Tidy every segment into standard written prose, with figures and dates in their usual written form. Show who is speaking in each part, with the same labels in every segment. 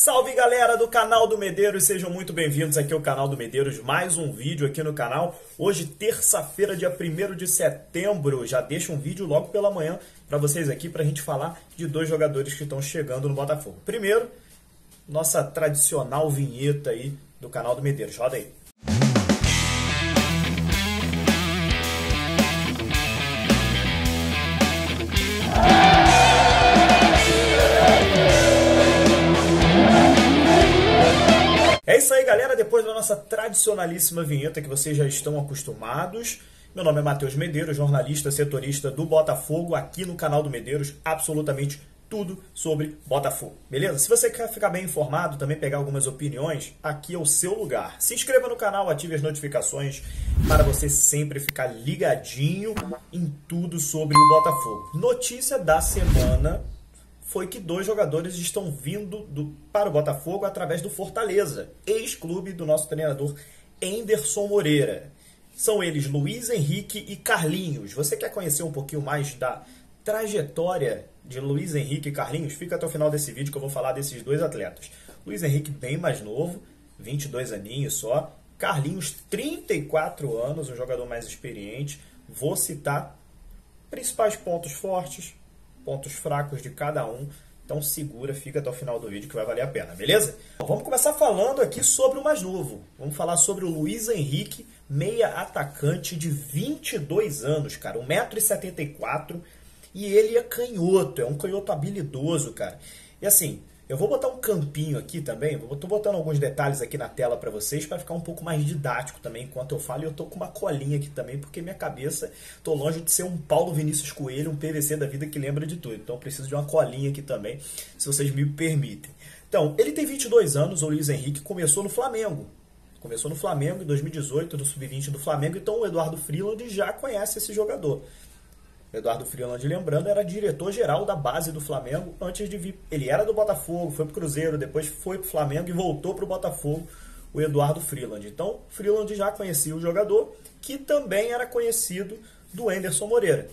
Speaker 1: Salve galera do canal do Medeiros, sejam muito bem-vindos aqui ao canal do Medeiros, mais um vídeo aqui no canal. Hoje, terça-feira, dia 1º de setembro, já deixo um vídeo logo pela manhã para vocês aqui para a gente falar de dois jogadores que estão chegando no Botafogo. Primeiro, nossa tradicional vinheta aí do canal do Medeiros, roda aí. É isso aí, galera. Depois da nossa tradicionalíssima vinheta que vocês já estão acostumados, meu nome é Matheus Medeiros, jornalista, setorista do Botafogo, aqui no canal do Medeiros, absolutamente tudo sobre Botafogo, beleza? Se você quer ficar bem informado, também pegar algumas opiniões, aqui é o seu lugar. Se inscreva no canal, ative as notificações para você sempre ficar ligadinho em tudo sobre o Botafogo. Notícia da semana foi que dois jogadores estão vindo para o Botafogo através do Fortaleza, ex-clube do nosso treinador Enderson Moreira. São eles Luiz Henrique e Carlinhos. Você quer conhecer um pouquinho mais da trajetória de Luiz Henrique e Carlinhos? Fica até o final desse vídeo que eu vou falar desses dois atletas. Luiz Henrique bem mais novo, 22 aninhos só. Carlinhos, 34 anos, um jogador mais experiente. Vou citar principais pontos fortes, pontos fracos de cada um, então segura, fica até o final do vídeo que vai valer a pena, beleza? Vamos começar falando aqui sobre o mais novo. Vamos falar sobre o Luiz Henrique, meia atacante de 22 anos, cara, 1,74 m, e ele é canhoto, é um canhoto habilidoso, cara. E assim, eu vou botar um campinho aqui também, tô botando alguns detalhes aqui na tela para vocês, para ficar um pouco mais didático também enquanto eu falo, e eu tô com uma colinha aqui também, porque minha cabeça, tô longe de ser um Paulo Vinícius Coelho, um PVC da vida que lembra de tudo, então eu preciso de uma colinha aqui também, se vocês me permitem. Então, ele tem 22 anos, o Luiz Henrique, começou no Flamengo em 2018, no Sub-20 do Flamengo, então o Eduardo Freeland já conhece esse jogador. Eduardo Freeland, lembrando, era diretor-geral da base do Flamengo antes de vir. Ele era do Botafogo, foi para o Cruzeiro, depois foi para o Flamengo e voltou para o Botafogo, o Eduardo Freeland. Então, Freeland já conhecia o jogador, que também era conhecido do Enderson Moreira.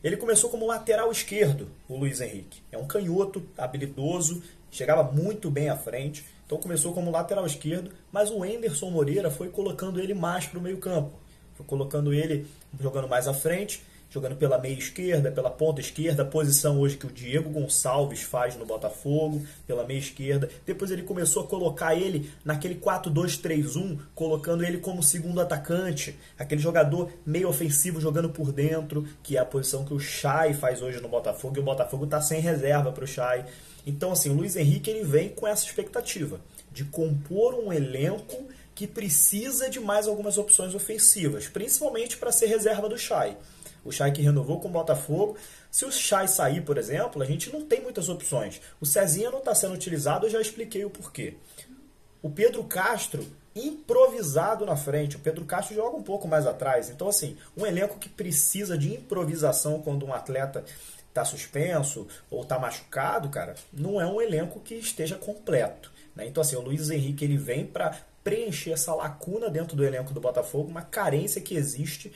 Speaker 1: Ele começou como lateral esquerdo, o Luiz Henrique. É um canhoto, habilidoso, chegava muito bem à frente. Então, começou como lateral esquerdo, mas o Enderson Moreira foi colocando ele mais para o meio campo. Foi colocando ele jogando mais à frente, jogando pela meia esquerda, pela ponta esquerda, posição hoje que o Diego Gonçalves faz no Botafogo, pela meia esquerda. Depois ele começou a colocar ele naquele 4-2-3-1, colocando ele como segundo atacante, aquele jogador meio ofensivo jogando por dentro, que é a posição que o Chay faz hoje no Botafogo, e o Botafogo está sem reserva para o Chay. Então, assim, o Luiz Henrique ele vem com essa expectativa de compor um elenco que precisa de mais algumas opções ofensivas, principalmente para ser reserva do Chay. O Chay que renovou com o Botafogo. Se o Chay sair, por exemplo, a gente não tem muitas opções. O Cezinha não está sendo utilizado, eu já expliquei o porquê. O Pedro Castro, improvisado na frente. O Pedro Castro joga um pouco mais atrás. Então, assim, um elenco que precisa de improvisação quando um atleta está suspenso ou está machucado, cara, não é um elenco que esteja completo, né? Então, assim, o Luiz Henrique ele vem para preencher essa lacuna dentro do elenco do Botafogo, uma carência que existe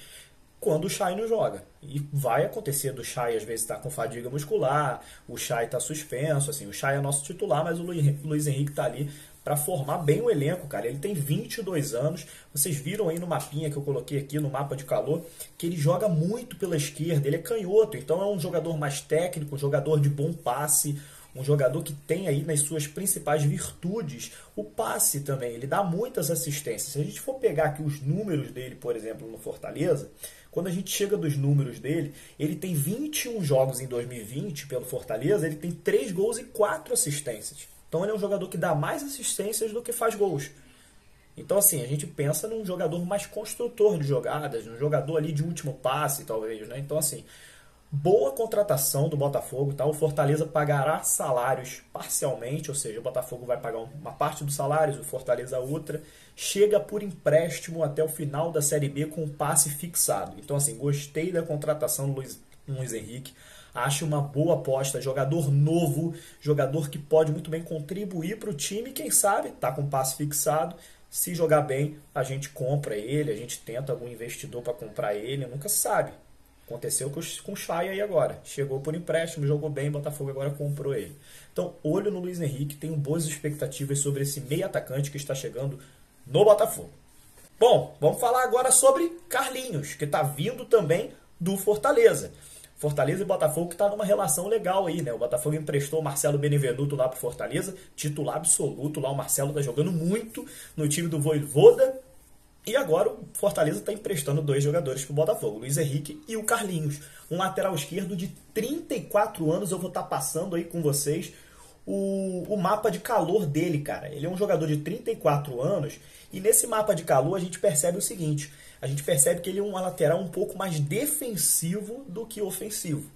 Speaker 1: quando o Chay não joga. E vai acontecer do Chay às vezes estar com fadiga muscular, o Chay está suspenso, assim, o Chay é nosso titular, mas o Luiz Henrique está ali para formar bem o elenco, cara. Ele tem 22 anos, vocês viram aí no mapinha que eu coloquei aqui, no mapa de calor, que ele joga muito pela esquerda, ele é canhoto, então é um jogador mais técnico, um jogador de bom passe, um jogador que tem aí nas suas principais virtudes o passe também, ele dá muitas assistências. Se a gente for pegar aqui os números dele, por exemplo, no Fortaleza, quando a gente chega dos números dele, ele tem 21 jogos em 2020 pelo Fortaleza, ele tem 3 gols e 4 assistências. Então ele é um jogador que dá mais assistências do que faz gols. Então, assim, a gente pensa num jogador mais construtor de jogadas, num jogador ali de último passe, talvez, né? Então, assim, boa contratação do Botafogo, tá? O Fortaleza pagará salários parcialmente, ou seja, o Botafogo vai pagar uma parte dos salários, o Fortaleza outra. Chega por empréstimo até o final da Série B com um passe fixado. Então, assim, gostei da contratação do Luiz Henrique. Acho uma boa aposta, jogador novo, jogador que pode muito bem contribuir para o time, quem sabe, tá com passe fixado. Se jogar bem, a gente compra ele, a gente tenta algum investidor para comprar ele, nunca se sabe. Aconteceu com o Chay aí agora. Chegou por empréstimo, jogou bem, o Botafogo agora comprou ele. Então, olho no Luiz Henrique, tenho boas expectativas sobre esse meio atacante que está chegando no Botafogo. Bom, vamos falar agora sobre Carlinhos, que está vindo também do Fortaleza. Fortaleza e Botafogo que está numa relação legal aí, né? O Botafogo emprestou o Marcelo Benevenuto lá para Fortaleza, titular absoluto lá. O Marcelo está jogando muito no time do Vojvoda. E agora o Fortaleza está emprestando 2 jogadores para o Botafogo, o Luiz Henrique e o Carlinhos. Um lateral esquerdo de 34 anos, eu vou estar passando aí com vocês o mapa de calor dele, cara. Ele é um jogador de 34 anos e nesse mapa de calor a gente percebe o seguinte, a gente percebe que ele é um lateral um pouco mais defensivo do que ofensivo.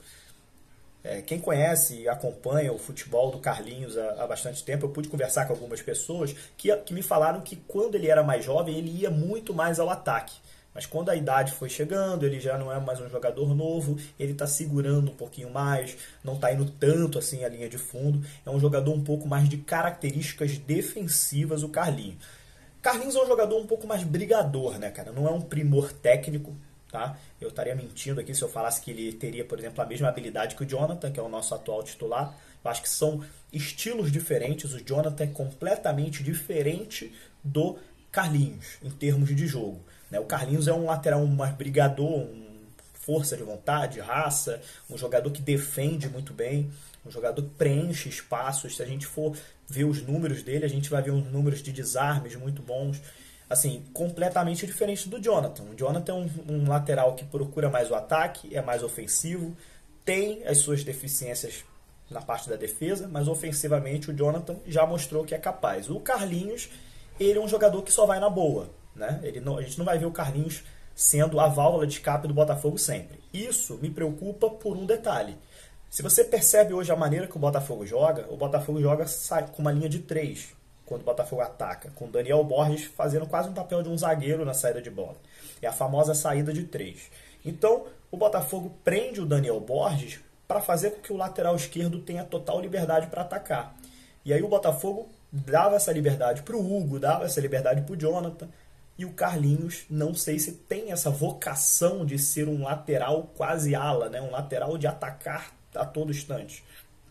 Speaker 1: Quem conhece e acompanha o futebol do Carlinhos há bastante tempo, eu pude conversar com algumas pessoas que me falaram que quando ele era mais jovem, ele ia muito mais ao ataque. Mas quando a idade foi chegando, ele já não é mais um jogador novo, ele está segurando um pouquinho mais, não está indo tanto assim a linha de fundo. É um jogador um pouco mais de características defensivas, o Carlinhos. Carlinhos é um jogador um pouco mais brigador, né, cara? Não é um primor técnico. Tá? Eu estaria mentindo aqui se eu falasse que ele teria, por exemplo, a mesma habilidade que o Jonathan, que é o nosso atual titular. Eu acho que são estilos diferentes. O Jonathan é completamente diferente do Carlinhos, em termos de jogo. Né? O Carlinhos é um lateral mais brigador, força de vontade, raça, um jogador que defende muito bem, um jogador que preenche espaços. Se a gente for ver os números dele, a gente vai ver uns números de desarmes muito bons. Assim, completamente diferente do Jonathan. O Jonathan é um lateral que procura mais o ataque, é mais ofensivo, tem as suas deficiências na parte da defesa, mas ofensivamente o Jonathan já mostrou que é capaz. O Carlinhos, ele é um jogador que só vai na boa, né? A gente não vai ver o Carlinhos sendo a válvula de escape do Botafogo sempre. Isso me preocupa por um detalhe. Se você percebe hoje a maneira que o Botafogo joga com uma linha de 3. Quando o Botafogo ataca, com o Daniel Borges fazendo quase um papel de um zagueiro na saída de bola. É a famosa saída de 3. Então, o Botafogo prende o Daniel Borges para fazer com que o lateral esquerdo tenha total liberdade para atacar. E aí o Botafogo dava essa liberdade para o Hugo, dava essa liberdade para o Jonathan, e o Carlinhos, não sei se tem essa vocação de ser um lateral quase ala, né? Um lateral de atacar a todo instante.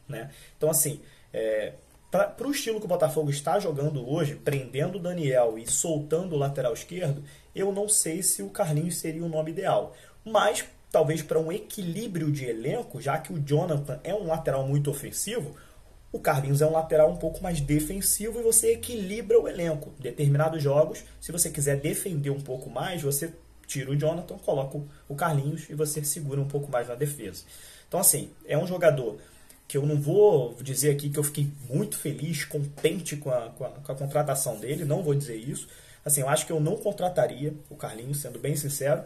Speaker 1: Né? Então, assim... Para o estilo que o Botafogo está jogando hoje, prendendo o Daniel e soltando o lateral esquerdo, eu não sei se o Carlinhos seria o nome ideal. Mas, talvez para um equilíbrio de elenco, já que o Jonathan é um lateral muito ofensivo, o Carlinhos é um lateral um pouco mais defensivo e você equilibra o elenco. Em determinados jogos, se você quiser defender um pouco mais, você tira o Jonathan, coloca o Carlinhos e você segura um pouco mais na defesa. Então, assim, é um jogador... que eu não vou dizer aqui que eu fiquei muito feliz, contente com a contratação dele, não vou dizer isso. Assim, eu acho que eu não contrataria o Carlinhos, sendo bem sincero,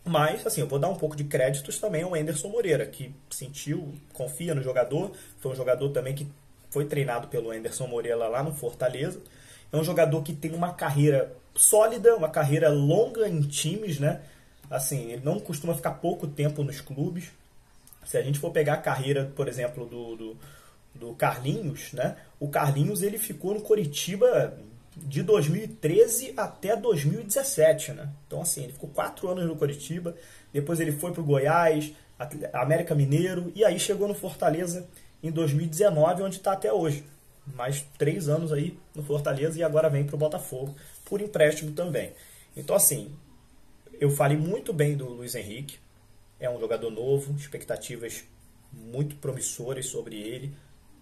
Speaker 1: mas assim, eu vou dar um pouco de créditos também ao Anderson Moreira, que confia no jogador, foi um jogador também que foi treinado pelo Anderson Moreira lá no Fortaleza. É um jogador que tem uma carreira sólida, uma carreira longa em times, né? Assim, ele não costuma ficar pouco tempo nos clubes. Se a gente for pegar a carreira, por exemplo, do Carlinhos, né? O Carlinhos ele ficou no Coritiba de 2013 até 2017, né? Então, assim, ele ficou 4 anos no Coritiba, depois ele foi para o Goiás, América Mineiro, e aí chegou no Fortaleza em 2019, onde está até hoje. Mais 3 anos aí no Fortaleza e agora vem para o Botafogo, por empréstimo também. Então, assim, eu falei muito bem do Luiz Henrique, é um jogador novo, expectativas muito promissoras sobre ele.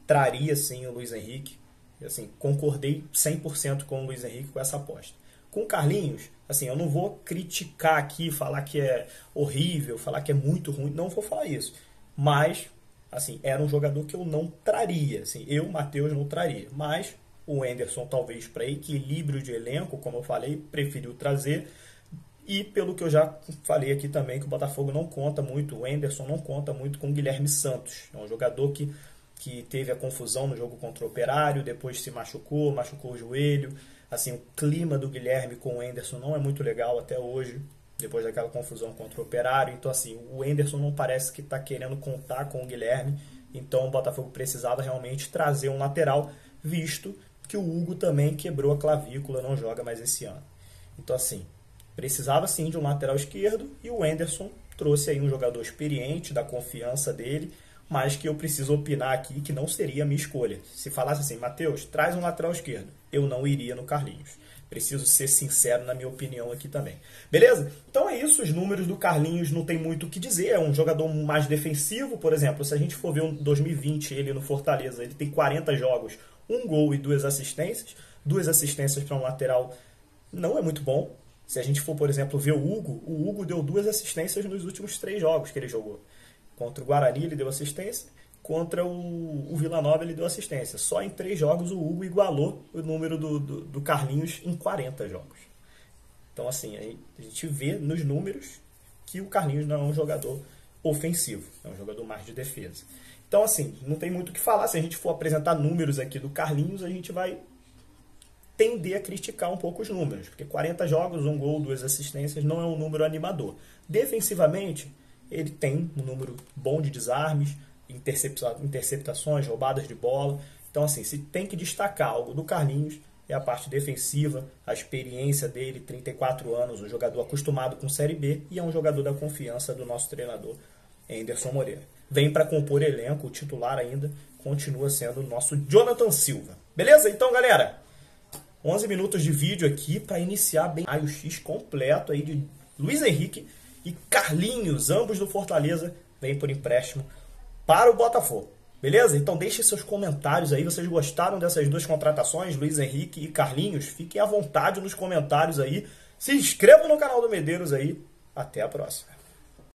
Speaker 1: Traria, sim, o Luiz Henrique. Assim, concordei 100% com o Luiz Henrique com essa aposta. Com o Carlinhos, assim, eu não vou criticar aqui, falar que é horrível, falar que é muito ruim. Não vou falar isso. Mas, assim, era um jogador que eu não traria. Assim, eu, Matheus, não traria. Mas o Anderson, talvez, para equilíbrio de elenco, como eu falei, preferiu trazer. E pelo que eu já falei aqui também, que o Botafogo não conta muito, o Anderson não conta muito com o Guilherme Santos. É um jogador que teve a confusão no jogo contra o Operário, depois se machucou o joelho. Assim, o clima do Guilherme com o Anderson não é muito legal até hoje, depois daquela confusão contra o Operário. Então, assim, o Anderson não parece que está querendo contar com o Guilherme. Então, o Botafogo precisava realmente trazer um lateral, visto que o Hugo também quebrou a clavícula, não joga mais esse ano. Então, assim... precisava sim de um lateral esquerdo e o Anderson trouxe aí um jogador experiente, da confiança dele, mas que eu preciso opinar aqui que não seria a minha escolha. Se falasse assim, Matheus, traz um lateral esquerdo, eu não iria no Carlinhos. Preciso ser sincero na minha opinião aqui também. Beleza? Então é isso, os números do Carlinhos não tem muito o que dizer, é um jogador mais defensivo, por exemplo, se a gente for ver um 2020, ele no Fortaleza, ele tem 40 jogos, 1 gol e 2 assistências. 2 assistências para um lateral não é muito bom. Se a gente for, por exemplo, ver o Hugo deu 2 assistências nos últimos 3 jogos que ele jogou. Contra o Guarani ele deu assistência, contra o Vila Nova ele deu assistência. Só em 3 jogos o Hugo igualou o número do Carlinhos em 40 jogos. Então, assim, a gente vê nos números que o Carlinhos não é um jogador ofensivo, é um jogador mais de defesa. Então, assim, não tem muito o que falar. Se a gente for apresentar números aqui do Carlinhos, a gente vai tender a criticar um pouco os números, porque 40 jogos, 1 gol, 2 assistências não é um número animador. Defensivamente, ele tem um número bom de desarmes, interceptações, roubadas de bola. Então, assim, se tem que destacar algo do Carlinhos, é a parte defensiva, a experiência dele, 34 anos, um jogador acostumado com Série B e é um jogador da confiança do nosso treinador, Anderson Moreira. Vem para compor elenco, o titular ainda continua sendo o nosso Jonathan Silva. Beleza? Então, galera, 11 minutos de vídeo aqui para iniciar bem o X completo aí de Luiz Henrique e Carlinhos, ambos do Fortaleza, vem por empréstimo para o Botafogo. Beleza? Então deixe seus comentários aí. Vocês gostaram dessas 2 contratações, Luiz Henrique e Carlinhos? Fiquem à vontade nos comentários aí. Se inscrevam no canal do Medeiros aí. Até a próxima.